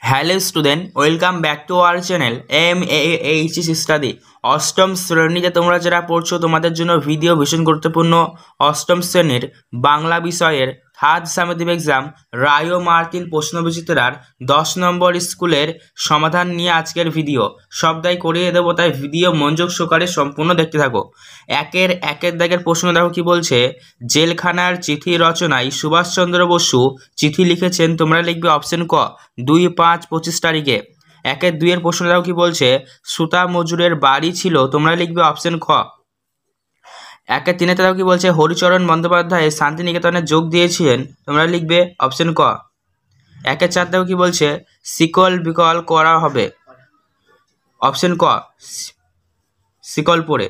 Hello student, welcome back to our channel MAHS study. অষ্টম শ্রেণীতে তোমরা যারা পড়ছো তোমাদের জন্য ভিডিও ভীষণ গুরুত্বপূর্ণ। অষ্টম শ্রেণীর বাংলা বিষয়ের থার্ড সামেটিভ এক্সাম রায় ও মার্কিন প্রশ্নবিচিত্রার 10 নম্বর স্কুলের সমাধান নিয়ে আজকের ভিডিও সবটাই করিয়ে দেবো, তাই ভিডিও মনোযোগ সহকারে সম্পূর্ণ দেখতে থাকো। একের দাগের প্রশ্ন দেখো কি বলছে। জেলখানার চিঠি রচনায় সুভাষচন্দ্র বসু চিঠি লিখেছেন, তোমরা লিখবে অপশন ক 2-5-25 তারিখে। দুইয়ের প্রশ্ন দেখো কি বলছে। সুতা মজুরের বাড়ি ছিল, তোমরা লিখবে অপশন খ। তিনেতে দেখো কি বলছে। হরিচরণ বন্দ্যোপাধ্যায় শান্তিনিকেতনে যোগ দিয়েছিলেন, তোমরা লিখবে অপশন ক। 4 দেখো কি বলছে। শিকল বিকল করা হবে, অপশন ক শিকল পরে।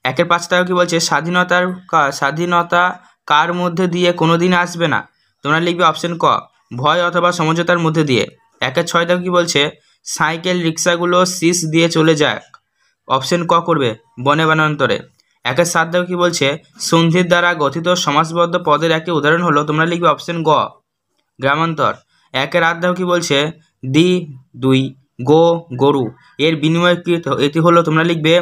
5 দেখো কি বলছে। স্বাধীনতা কার মধ্যে দিয়ে কোনোদিন আসবে না, তোমরা লিখবে অপশন ক ভয় অথবা সমঝোতার মধ্যে দিয়ে। 6 দেখো কি বলছে। সাইকেল রিক্সাগুলো শীষ দিয়ে চলে যাক, অপশন ক করবে বনে বনান্তরে। 7 দেখো কি বলছে। সন্ধির দ্বারা গঠিত সমাসবদ্ধ পদের একটি উদাহরণ হলো, তোমরা লিখবে অপশন গ গ্রামান্তর। 8 দেখো কি বলছে। দুই গরু এর বিনিময়কৃত এটি হলো, তোমরা লিখবে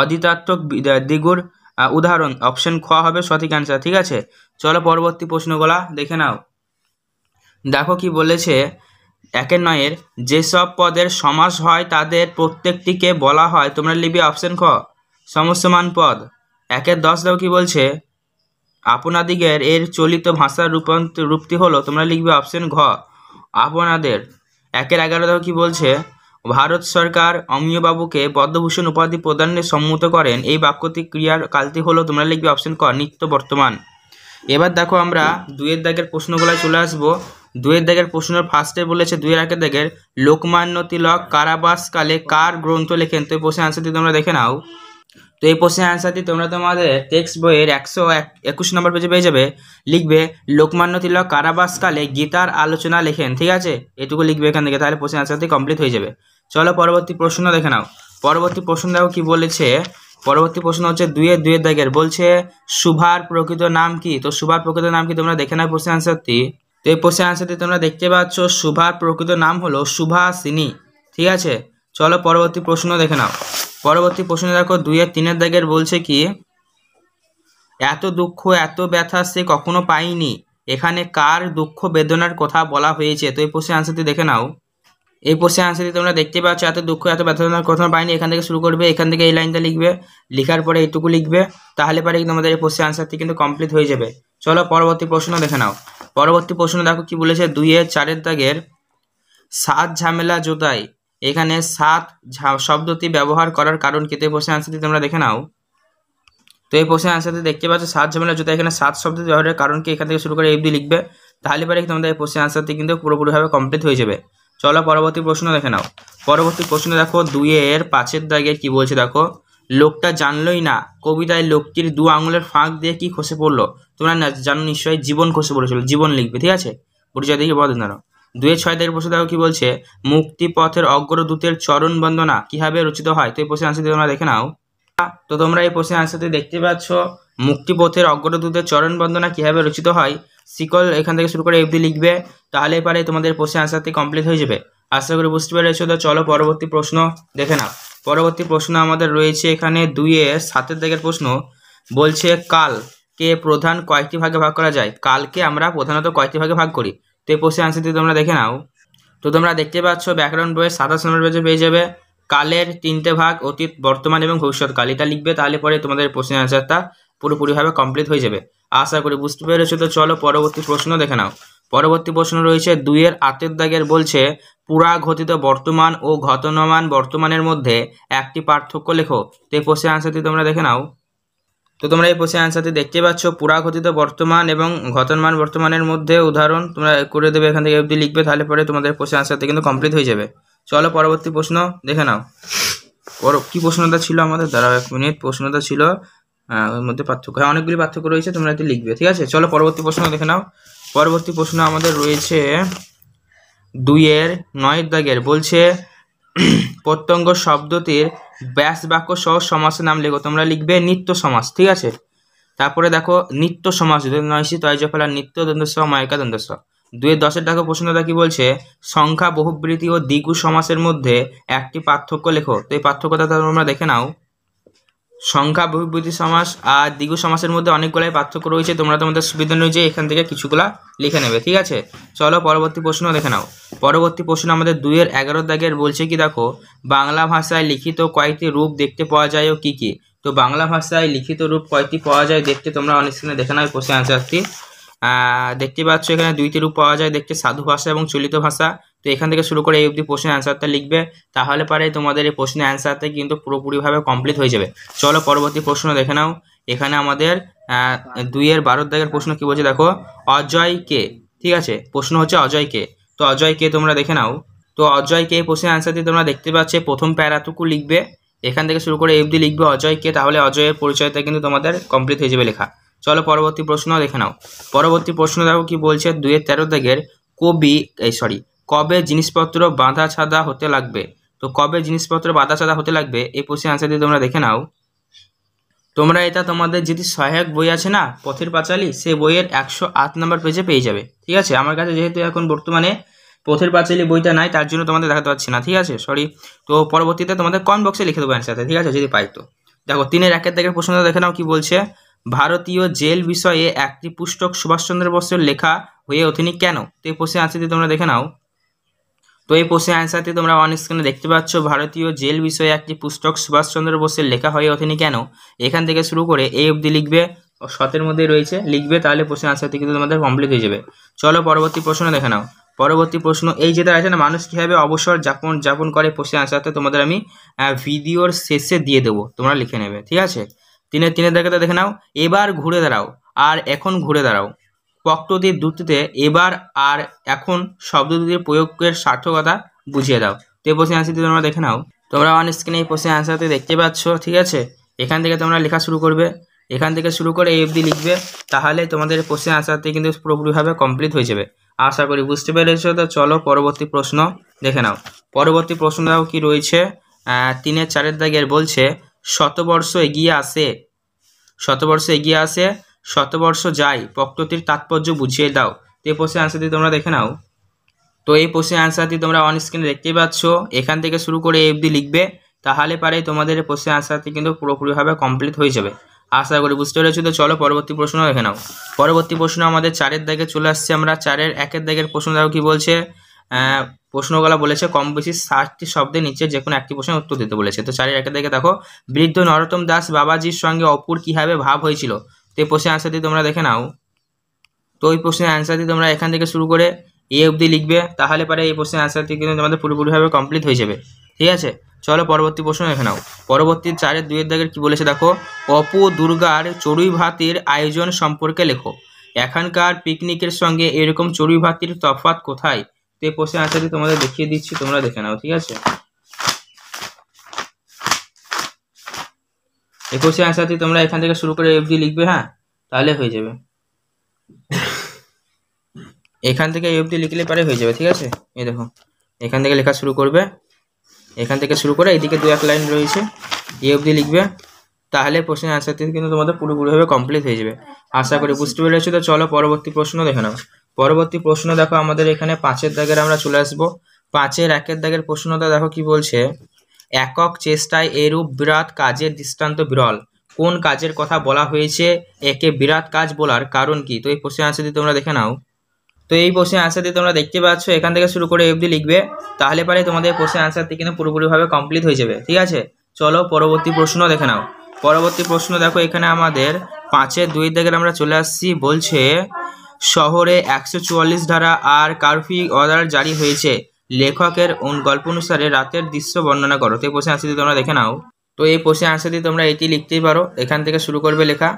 অধিতাত্মক দ্বিগুর উদাহরণ, অপশন খ হবে সঠিক অ্যান্সার। ঠিক আছে, চলো পরবর্তী প্রশ্নগুলা দেখে নাও। দেখো কি বলেছে। 9 যেসব পদের সমাস হয় তাদের প্রত্যেকটিকে বলা হয়, তোমরা লিখবে অপশন খ সমস্যমান পদ। 10 দেখো কি বলছে। আপনাদিগের এর চলিত ভাষার রূপটি হলো, তোমরা লিখবে অপশন ঘ আপনাদের। 11 দেখো কি বলছে। ভারত সরকার অমিয়বাবুকে পদ্মভূষণ উপাধি প্রদানে সম্মত করেন, এই বাক্যটি ক্রিয়ার কালটি হলো, তোমরা লিখবে অপশন ক নিত্য বর্তমান। এবার দেখো আমরা 2 দাগের প্রশ্নগুলো চলে আসবো। 2 দাগের প্রশ্নের ফার্স্টে বলেছে 2 দাগের লোকমান্য তিলক কারাবাসকালে কার গ্রন্থ লেখেন, তো এই প্রশ্নের আনসারটি তোমরা দেখে নাও। তো এই প্রশ্নের আনসারটি তোমরা তোমাদের টেক্সট বইয়ের 121 নম্বর পেজে পেয়ে যাবে। লিখবে লোকমান্য তিলক কারাবাসকালে গীতার আলোচনা লেখেন, ঠিক আছে, এটুকু লিখবে এখান থেকে, তাহলে প্রশ্নের আনসারটি কমপ্লিট হয়ে যাবে। চলো পরবর্তী প্রশ্ন দেখে নাও। পরবর্তী প্রশ্ন দেখো কি বলেছে। পরবর্তী প্রশ্ন হচ্ছে 2 দাগের বলছে সুভার প্রকৃত নাম কি, তো সুভার প্রকৃত নাম কি তোমরা দেখে নাও প্রশ্নের আনসারটি। তো এই প্রশ্নের আনসারটি তোমরা দেখতে পাচ্ছ, সুভার প্রকৃত নাম হলো সুভাষিনী। ঠিক আছে, চলো পরবর্তী প্রশ্ন দেখে নাও। পরবর্তী প্রশ্ন দেখো 2-3 দাগের বলছে কি এত দুঃখ এত ব্যথা সে কখনো পায়নি, এখানে কার দুঃখ বেদনার কথা বলা হয়েছে, তো এই প্রশ্নের আনসারটি দেখে নাও। এই প্রশ্নের আনসারটি তোমরা দেখতে পাচ্ছ, এত দুঃখ এত বেদনার কথা পাইনি, এখান থেকে শুরু করবে, এখান থেকে এই লাইনটা লিখবে, লেখার পরে এইটুকু লিখবে, তাহলে পরে তোমাদের এই প্রশ্নের আনসারটি কিন্তু কমপ্লিট হয়ে যাবে। চলো পরবর্তী প্রশ্ন দেখে নাও। পরবর্তী প্রশ্ন দেখো কি বলেছে। 2-4 দাগের সাত ঝামেলা জোতাই, এখানে সাত শব্দটি ব্যবহার করার কারণ কি, তো এই প্রশ্নের আনসারটি তোমরা দেখে নাও। তো এই প্রশ্নের আনসারটি দেখতে পাচ্ছ সাত ঝামেলা জোতাই, এখানে সাত শব্দটি ব্যবহারের কারণ কি, এখান থেকে শুরু করে এফডি লিখবে, তাহলে পরে তোমাদের এই প্রশ্নের আনসারটি কিন্তু পুরোপুরিভাবে কমপ্লিট হয়ে যাবে। চলো পরবর্তী প্রশ্ন দেখে নাও। পরবর্তী প্রশ্ন দেখো 2-5 দাগের কি বলছে দেখো। লোকটা জানলই না কবিতায় লোকটির 2 আঙুলের ফাঁক দিয়ে কি খসে পড়লো, তোমরা জানো নিশ্চয়ই জীবন খসে পড়েছিল, জীবন লিখবে, ঠিক আছে, পরিচয় দিকে বলেন না। 2-6 দাগের প্রশ্ন দেখো কি বলছে। মুক্তিপথের অগ্রদূতের চরণ বন্দনা কিভাবে রচিত হয়, তো এই প্রশ্নের আনসারটি তোমরা দেখে নাও। তো তোমরা এই প্রশ্নের আনসারটি দেখতে পাচ্ছ, মুক্তিপথের অগ্রদূতের চরণ বন্দনা কিভাবে রচিত হয়, শিকল এখান থেকে শুরু করে এফডি লিখবে, তাহলে পারে তোমাদের প্রশ্নের আনসারটি কমপ্লিট হয়ে যাবে। আশা করি বুঝতে পেরেছো। তো চলো পরবর্তী প্রশ্ন দেখে নাও। পরবর্তী প্রশ্ন আমাদের রয়েছে এখানে 2-7 দাগের প্রশ্ন বলছে কালকে প্রধান কয়েকটি ভাগে ভাগ করা যায়, কালকে আমরা প্রধানত কয়েকটি ভাগে ভাগ করি, তো এই প্রশ্নের আনসারটি তোমরা দেখে নাও। তো তোমরা দেখতে পাচ্ছ ব্যাকরণ বইয়ের 27 নম্বর পেজে পেয়ে যাবে। কালের 3টে ভাগ অতীত বর্তমান এবং ভবিষ্যৎকাল, এটা লিখবে, তাহলে পরে তোমাদের প্রশ্নের আনসারটা পুরোপুরিভাবে কমপ্লিট হয়ে যাবে। আশা করি বুঝতে পেরেছো। তো চলো পরবর্তী প্রশ্ন দেখে নাও। পরবর্তী প্রশ্ন রয়েছে 2-8 দাগের বলছে পুরা ঘটিত বর্তমান ও ঘটনমান বর্তমানের মধ্যে একটি পার্থক্য লেখো, তো এই প্রশ্নের আনসারটি তোমরা দেখে নাও। তো তোমরা এই প্রশ্নের আনসারটি দেখতে পাচ্ছ, পুরা ঘটিত বর্তমান এবং ঘটনমান বর্তমানের মধ্যে উদাহরণ তোমরা করে দেবে, এখান থেকে এফডি লিখবে, তাহলে পরে তোমাদের প্রশ্নের আনসারটি কিন্তু কমপ্লিট হয়ে যাবে। চলো পরবর্তী প্রশ্ন দেখে নাও। কি প্রশ্নটা ছিল আমাদের, দাঁড়াও 1 মিনিট, প্রশ্নটা ছিল ওর মধ্যে পার্থক্য, হ্যাঁ অনেকগুলি পার্থক্য রয়েছে, তোমরা এটি লিখবে, ঠিক আছে। চলো পরবর্তী প্রশ্ন দেখে নাও। পরবর্তী প্রশ্ন আমাদের রয়েছে 2-9 দাগের বলছে প্রত্যঙ্গ শব্দটির ব্যাস বাক্য সহ সমাসের নাম লেখো, তোমরা লিখবে নিত্য সমাস, ঠিক আছে। তারপরে দেখো নিত্য সমাস নয়সি তয়জ ফেলা নিত্য দন্তস্ব মায়িকা দন্তস্ব, 2-10 দেখো প্রশ্নটা কি বলছে, সংখ্যা বহুব্রীতি ও দ্বিগু সমাসের মধ্যে একটি পার্থক্য লেখো। তো এই পার্থক্যটা তোমরা দেখে নাও। সংখ্যা বহুব্রীতি সমাস আর দ্বিগু সমাসের মধ্যে অনেকগুলাই পার্থক্য রয়েছে, তোমরা তোমাদের সুবিধা অনুযায়ী এখান থেকে কিছুগুলা লিখে নেবে, ঠিক আছে। চলো পরবর্তী প্রশ্ন দেখে নাও। পরবর্তী প্রশ্ন আমাদের 2-11 দাগের বলছে কি দেখো, বাংলা ভাষায় লিখিত কয়টি রূপ দেখতে পাওয়া যায় ও কি কি। তো বাংলা ভাষায় লিখিত রূপ কয়টি পাওয়া যায় দেখতে তোমরা অনেক স্ক্রিনে দেখে নাও। প্রশ্নের আনসারটি দেখতে পাচ্ছ এখানে 2টি রূপ পাওয়া যায় দেখতে, সাধু ভাষা এবং চলিত ভাষা। তো এখান থেকে শুরু করে এই অবধি প্রশ্নের অ্যান্সারটা লিখবে, তাহলে পারে তোমাদের এই প্রশ্নের অ্যান্সারটা কিন্তু পুরোপুরিভাবে কমপ্লিট হয়ে যাবে। চলো পরবর্তী প্রশ্ন দেখে নাও। এখানে আমাদের 2-12 দাগের প্রশ্ন কি বলছে দেখো, অজয় কে। ঠিক আছে, প্রশ্ন হচ্ছে অজয় কে। তো অজয় কে তোমরা দেখে নাও। তো অজয় কে এই প্রশ্নের অ্যান্সারটি তোমরা দেখতে পাচ্ছ, প্রথম প্যারাটুকু লিখবে, এখান থেকে শুরু করে এই অবধি লিখবে অজয় কে, তাহলে অজয়ের পরিচয়টা কিন্তু তোমাদের কমপ্লিট হয়ে যাবে লেখা। চলো পরবর্তী প্রশ্ন দেখে নাও। পরবর্তী প্রশ্ন দেখো কি বলছে, 2-13 দাগের কবে জিনিসপত্র বাঁধা ছাদা হতে লাগবে। তো কবে জিনিসপত্র বাঁধা ছাদা হতে লাগবে এই প্রশ্নের আনসার দিয়ে তোমরা দেখে নাও। তোমরা এটা তোমাদের যদি সহায়ক বই আছে না পথের পাঁচালী, সেই বইয়ের 108 নম্বর পেজে পেয়ে যাবে। ঠিক আছে, আমার কাছে যেহেতু এখন বর্তমানে পথের পাঁচালী বইটা নাই, তার জন্য তোমাদের দেখাতে পারছি না। ঠিক আছে, সরি। তো পরবর্তীতে তোমাদের কমেন্ট বক্সে লিখে দেবো অ্যান্সারটা, ঠিক আছে, যদি পাই তো। দেখো 3-1 দাগের প্রশ্নটা দেখে নাও কি বলছে, ভারতীয় জেল বিষয়ে একটি পুস্তক সুভাষচন্দ্র বসুর লেখা হয়ে ওঠেনি কেন। তো এই প্রশ্নের আনসারটি তোমরা দেখে নাও। তো এই প্রশ্নের অ্যান্সারটি তোমরা অন স্ক্রিনে দেখতে পাচ্ছ, ভারতীয় জেল বিষয়ে একটি পুস্তক সুভাষচন্দ্র বোসের লেখা হয়ে ওঠেনি কেন। এখান থেকে শুরু করে এই অবধি লিখবে, শতের মধ্যে রয়েছে লিখবে, তাহলে প্রশ্নের অ্যান্সারটি কিন্তু তোমাদের কমপ্লিট হয়ে যাবে। চলো পরবর্তী প্রশ্ন দেখে নাও। পরবর্তী প্রশ্ন এই যেটা আছে না, মানুষ কীভাবে অবসর যাপন করে, প্রশ্নের অ্যান্সারটা তোমাদের আমি ভিডিওর শেষে দিয়ে দেবো, তোমরা লিখে নেবে। ঠিক আছে, 3-3 দেখে নাও। এবার ঘুরে দাঁড়াও আর এখন ঘুরে দাঁড়াও, পক্তদের দুটিতে এবার আর এখন শব্দ দুটির প্রয়োগের সার্থকতা বুঝিয়ে দাও। তো এই প্রশ্নের অ্যান্সারটি তোমরা দেখে নাও। তোমরা অন স্ক্রিনে এই প্রশ্নের অ্যান্সারটি দেখতে পাচ্ছ। ঠিক আছে, এখান থেকে তোমরা লেখা শুরু করবে, এখান থেকে শুরু করে এই অবধি লিখবে, তাহলে তোমাদের প্রশ্নের অ্যান্সারটি কিন্তু পুরোপুরিভাবে কমপ্লিট হয়ে যাবে। আশা করি বুঝতে পেরেছো। তো চলো পরবর্তী প্রশ্ন দেখে নাও। পরবর্তী প্রশ্নটাও কি রয়েছে, 3-4 দাগের বলছে, শতবর্ষ এগিয়ে আসে, শতবর্ষ যায়, পক্তটির তাৎপর্য বুঝিয়ে দাও। তো এই প্রশ্নের অ্যান্সারটি তোমরা দেখে নাও। তো এই প্রশ্নের অ্যান্সারটি তোমরা অন স্ক্রিনে দেখতেই পাচ্ছ, এখান থেকে শুরু করে এই অবধি লিখবে, তাহলে পারে তোমাদের এই প্রশ্নের অ্যান্সারটি কিন্তু পুরোপুরিভাবে কমপ্লিট হয়ে যাবে। আশা করি বুঝতে পেরেছো। তো চলো পরবর্তী প্রশ্ন দেখে নাও। পরবর্তী প্রশ্ন আমাদের 4 দাগে চলে আসছে আমরা। 4-1 দাগের প্রশ্ন দেখো কি বলছে, প্রশ্নগুলো বলেছে কম বেশি 60টি শব্দের নিচে যে কোনো একটি প্রশ্নের উত্তর দিতে বলেছে। তো 4-1 দাগে দেখো, বৃদ্ধ নরোত্তম দাস বাবাজির সঙ্গে অপুর কীভাবে ভাব হয়েছিল। তো এই প্রশ্নের অ্যান্সারটি তোমরা দেখে নাও। তো এই প্রশ্নের অ্যান্সারটি তোমরা এখান থেকে শুরু করে এই অবধি লিখবে, তাহলে পারে এই প্রশ্নের অ্যান্সারটি কিন্তু তোমাদের পুরোপুরিভাবে কমপ্লিট হয়ে যাবে। ঠিক আছে, চলো পরবর্তী প্রশ্ন দেখে নাও। পরবর্তী 4-2 দাগের কি বলেছে দেখো, অপু দুর্গার চড়ুই ভাতির আয়োজন সম্পর্কে লেখো, এখানকার পিকনিকের সঙ্গে এরকম চড়ুই ভাতির তফাৎ কোথায়। তো এই প্রশ্নের অ্যান্সারটি তোমাদের দেখিয়ে দিচ্ছি, তোমরা দেখে নাও। ঠিক আছে, এই প্রশ্নের অ্যান্সারটি তোমরা এখান থেকে শুরু করে অবধি লিখবে, হ্যাঁ, তাহলে হয়ে যাবে। এখান থেকে এই অবধি লিখলে পারে হয়ে যাবে। ঠিক আছে, এই দেখো এখান থেকে লেখা শুরু করবে, এখান থেকে শুরু করে এইদিকে 2-1 লাইন রয়েছে, এই অবধি লিখবে, তাহলে প্রশ্নের অ্যান্সারটি কিন্তু তোমাদের পুরোপুরিভাবে কমপ্লিট হয়ে যাবে। আশা করি বুঝতে পেরেছো। তো চলো পরবর্তী প্রশ্ন দেখে নাও। পরবর্তী প্রশ্ন দেখো আমাদের এখানে 5 দাগের আমরা চলে আসবো। 5-1 দাগের প্রশ্নটা দেখো কি বলছে, একক চেষ্টায় এরূপ বিরাট কাজের দৃষ্টান্ত বিরল, কোন কাজের কথা বলা হয়েছে, একে বিরাট কাজ বলার কারণ কি। তো এই প্রশ্নের অ্যান্সারটি তোমরা দেখে নাও। তো এই প্রশ্নের অ্যান্সারটি তোমরা দেখতে পাচ্ছ, এখান থেকে শুরু করে অবধি লিখবে, তাহলে পারে তোমাদের প্রশ্নের অ্যান্সারটি কিন্তু পুরোপুরিভাবে কমপ্লিট হয়ে যাবে। ঠিক আছে, চলো পরবর্তী প্রশ্ন দেখে নাও। পরবর্তী প্রশ্ন দেখো এখানে আমাদের 5-2 দাগের আমরা চলে আসছি। বলছে, শহরে 144 ধারা আর কারফিউ অর্ডার জারি হয়েছে, লেখকের গল্প অনুসারে রাতের দৃশ্য বর্ণনা করো। তো এই প্রশ্নের অ্যান্সারটি তোমরা দেখে নাও। তো এই প্রশ্নের অ্যান্সারটি তোমরা এটি লিখতেই পারো, এখান থেকে শুরু করবে লেখা,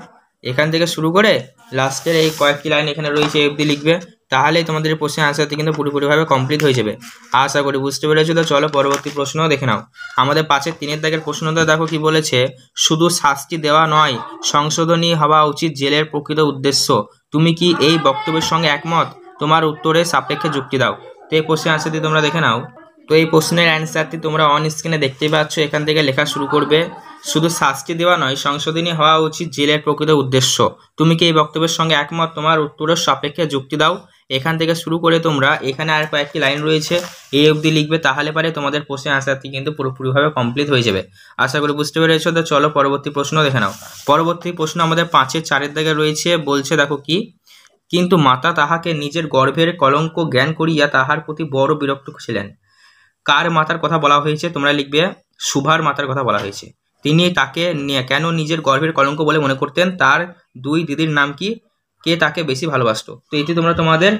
এখান থেকে শুরু করে লাস্টের এই কয়েকটি লাইন এখানে রয়েছে এই অবধি লিখবে, তাহলে তোমাদের এই প্রশ্নের অ্যান্সারটি কিন্তু পুরোপুরিভাবে কমপ্লিট হয়ে যাবে। আশা করি বুঝতে পেরেছো। তো চলো পরবর্তী প্রশ্নও দেখে নাও। আমাদের 5-3 দাগের প্রশ্নটা দেখো কি বলেছে, শুধু শাস্তি দেওয়া নয়, সংশোধনী হওয়া উচিত জেলের প্রকৃত উদ্দেশ্য, তুমি কি এই বক্তব্যের সঙ্গে একমত, তোমার উত্তরের সাপেক্ষে যুক্তি দাও। তো এই প্রশ্নের অ্যান্সারটি তোমরা দেখে নাও। তো এই প্রশ্নের অ্যান্সারটি তোমরা অন স্ক্রিনে দেখতেই পাচ্ছ, এখান থেকে লেখা শুরু করবে, শুধু শাস্তি দেওয়া নয়, সংশোধনী হওয়া উচিত জেলের প্রকৃত উদ্দেশ্য, তুমি কি এই বক্তব্যের সঙ্গে একমত, তোমার উত্তরের সাপেক্ষে যুক্তি দাও। এখান থেকে শুরু করে তোমরা এখানে আর কয়েকটি লাইন রয়েছে এই অবধি লিখবে, তাহলে পারে তোমাদের প্রশ্নের আনসারটি কিন্তু পুরোপুরিভাবে কমপ্লিট হয়ে যাবে। আশা করি বুঝতে পেরেছো। তো চলো পরবর্তী প্রশ্ন দেখে নাও। পরবর্তী প্রশ্ন আমাদের 5-এর 4-এর দাগে রয়েছে, বলছে দেখো কি, কিন্তু মাতা তাহাকে নিজের গর্ভের কলঙ্ক জ্ঞান করিয়া তাহার প্রতি বড় বিরক্ত ছিলেন। কার মাতার কথা বলা হয়েছে? তোমরা লিখবে সুভার মাতার কথা বলা হয়েছে। তিনি তাকে কেন নিজের গর্ভের কলঙ্ক বলে মনে করতেন? তার 2 দিদির নাম কি? কে তাকে বেশি ভালোবাসতো? তো এটি তোমরা তোমাদের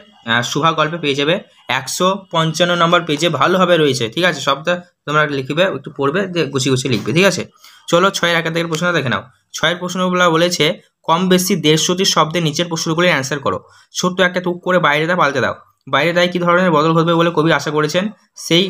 সুভা গল্পে পেয়ে যাবে 155 নম্বর পেজে ভালোভাবে রয়েছে, ঠিক আছে। সবটা তোমরা লিখবে, একটু পড়বে, গুছিয়ে গুছিয়ে লিখবে, ঠিক আছে। চলো 6-এর একের থেকে প্রশ্নটা দেখে নাও। 6-এর প্রশ্নগুলো বলেছে কম বেশি 150টি শব্দে নিচের প্রশ্নগুলির অ্যান্সার করো। ছোট্ট একটা টুক করে বাইরে পাল্টে দাও। বাইরে তাই কী ধরনের বদল ঘটবে বলে কবি আশা করেছেন? সেই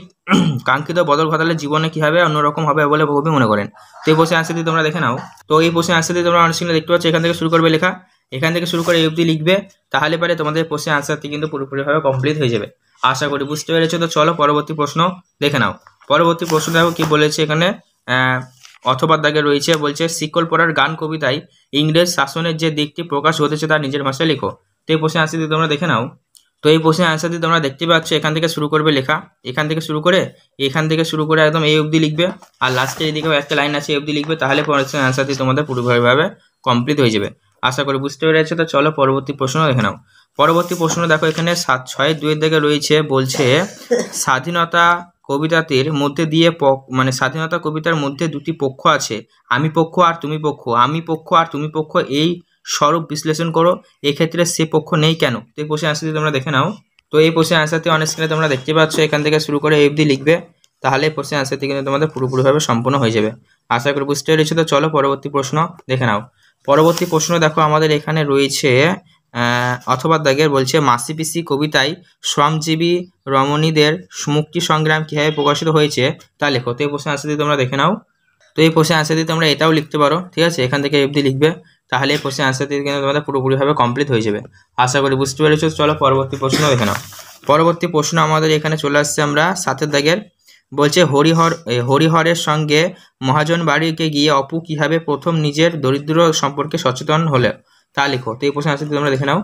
কাঙ্ক্ষিত বদল ঘটালে জীবনে কী হবে, অন্যরকম হবে বলে কবি মনে করেন। তো এই প্রশ্নের অ্যান্সার দিয়ে তোমরা দেখে নাও। তো এই প্রশ্নের অ্যান্সার দিয়ে তোমরা অনেক সময় দেখতে পাচ্ছ, এখান থেকে শুরু করবে লেখা, এখান থেকে শুরু করে এই অবধি লিখবে, তাহলে পারে তোমাদের প্রশ্নের অ্যান্সারটি কিন্তু পুরোপুরিভাবে কমপ্লিট হয়ে যাবে। আশা করি বুঝতে পেরেছো। তো চলো পরবর্তী প্রশ্ন দেখে নাও। পরবর্তী প্রশ্ন দেখো কি বলেছে এখানে, অথবা দাগে রয়েছে, বলছে শিকল পরার গান কবিতায় ইংরেজ শাসনের যে দিকটি প্রকাশ ঘটেছে তার নিজের ভাষায় লেখো। তো এই প্রশ্নের অ্যান্সার দিয়ে তোমরা দেখে নাও। তো এই প্রশ্নের অ্যান্সার দিয়ে তোমরা দেখতে পাচ্ছ, এখান থেকে শুরু করবে লেখা, এখান থেকে শুরু করে একদম এই অবধি লিখবে, আর লাস্টে এদিকেও একটা লাইন আছে এই অবধি লিখবে, তাহলে প্রশ্নের অ্যান্সার দিয়ে তোমাদের পুরোপুরিভাবে কমপ্লিট হয়ে যাবে। আশা করি বুঝতে পেরেছো। তো চলো পরবর্তী প্রশ্ন দেখে নাও। পরবর্তী প্রশ্ন দেখো এখানে 6-2 দিকে রয়েছে, বলছে স্বাধীনতা কবিতাটির মধ্যে দিয়ে মানে স্বাধীনতা কবিতার মধ্যে 2টি পক্ষ আছে, আমি পক্ষ আর তুমি পক্ষ। আমি পক্ষ আর তুমি পক্ষ এই স্বরূপ বিশ্লেষণ করো, এক্ষেত্রে সে পক্ষ নেই কেন? তো এই প্রশ্নের অ্যান্সারটি তোমরা দেখে নাও। তো এই প্রশ্নের অ্যান্সারটি অন স্ক্রিনে তোমরা দেখতে পাচ্ছ, এখান থেকে শুরু করে এই অবধি লিখবে, তাহলে এই প্রশ্নের অ্যান্সারটি কিন্তু তোমাদের পুরোপুরিভাবে সম্পূর্ণ হয়ে যাবে। আশা করি বুঝতে পেরেছো। তো চলো পরবর্তী প্রশ্ন দেখে নাও। পরবর্তী প্রশ্ন দেখো আমাদের এখানে রয়েছে অথবা দাগের, বলছে মাসি পিসি কবিতায় শ্রমজীবী রমণীদের মুক্তি সংগ্রাম কীভাবে প্রকাশিত হয়েছে তা লেখো। তো এই প্রশ্নের অ্যান্সার দিয়ে তোমরা দেখে নাও। তো এই প্রশ্নের অ্যান্সার দিয়ে তোমরা এটাও লিখতে পারো, ঠিক আছে, এখান থেকে অবধি লিখবে, তাহলে এই প্রশ্নের অ্যান্সার দিয়ে কিন্তু তোমাদের পুরোপুরিভাবে কমপ্লিট হয়ে যাবে। আশা করি বুঝতে পেরেছো। চলো পরবর্তী প্রশ্ন দেখে নাও। পরবর্তী প্রশ্ন আমাদের এখানে চলে আসছে আমরা 7-এর দাগের, বলছে হরিহরের সঙ্গে মহাজন বাড়িকে গিয়ে অপু কীভাবে প্রথম নিজের দরিদ্র সম্পর্কে সচেতন হলে তা লিখো। তো এই প্রশ্নের অ্যান্সার দিয়ে তোমরা দেখে নাও।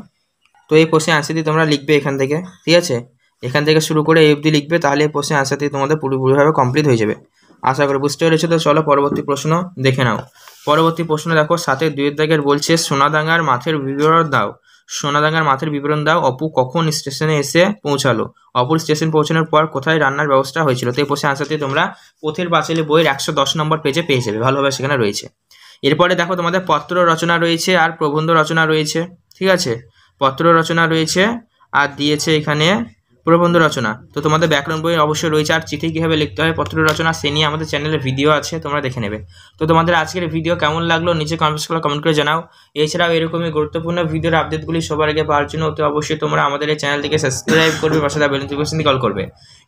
তো এই প্রশ্নের অ্যান্সার দিয়ে তোমরা লিখবে এখান থেকে, ঠিক আছে, এখান থেকে শুরু করে এই অবধি লিখবে, তাহলে এই প্রশ্নের অ্যান্সার দিয়ে তোমাদের পুরোপুরিভাবে কমপ্লিট হয়ে যাবে। আশা করি বুঝতে পেরেছো। তো চলো পরবর্তী প্রশ্ন দেখে নাও। পরবর্তী প্রশ্ন দেখো 7-2 দাগের, বলছে সোনাডাঙ্গার মাঠের বিবরণ দাও। সোনাডাঙ্গার মাঠের বিবরণ দাও। অপু কখন স্টেশনে এসে পৌঁছালো? অপুর স্টেশন পৌঁছানোর পর কোথায় রান্নার ব্যবস্থা হয়েছিল? তো এই প্রশ্নের অ্যান্সার দিয়ে তোমরা পথের পাঁচালী বইয়ের 110 নম্বর পেজে পেয়ে যাবে, ভালোভাবে সেখানে রয়েছে। এরপরে দেখো তোমাদের পত্র রচনা রয়েছে আর প্রবন্ধ রচনা রয়েছে, ঠিক আছে, পত্র রচনা রয়েছে আর দিয়েছে এখানে প্রবন্ধ রচনা। তো তোমাদের ব্যাকরণ বই অবশ্যই রয়েছে, আর চিঠি কীভাবে লিখতে হয়, পত্র রচনা, সে নিয়ে আমাদের চ্যানেলে ভিডিও আছে, তোমরা দেখে নেবে। তো তোমাদের আজকের ভিডিও কেমন লাগলো নিচে কমেন্ট করে জানাও। এছাড়াও এরকমই গুরুত্বপূর্ণ ভিডিওর আপডেটগুলি সবার আগে পাওয়ার জন্য অতি অবশ্যই তোমরা আমাদের এই চ্যানেলটিকে সাবস্ক্রাইব করবে, পাশে থাকা বেল নোটিফিকেশন কল করবে।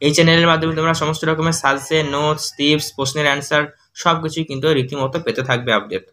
এই চ্যানেলের মাধ্যমে তোমরা সমস্ত রকমের সাজেশন, নোটস, টিপস, প্রশ্নের অ্যান্সার সব কিছুই কিন্তু রীতিমতো পেতে থাকবে আপডেট।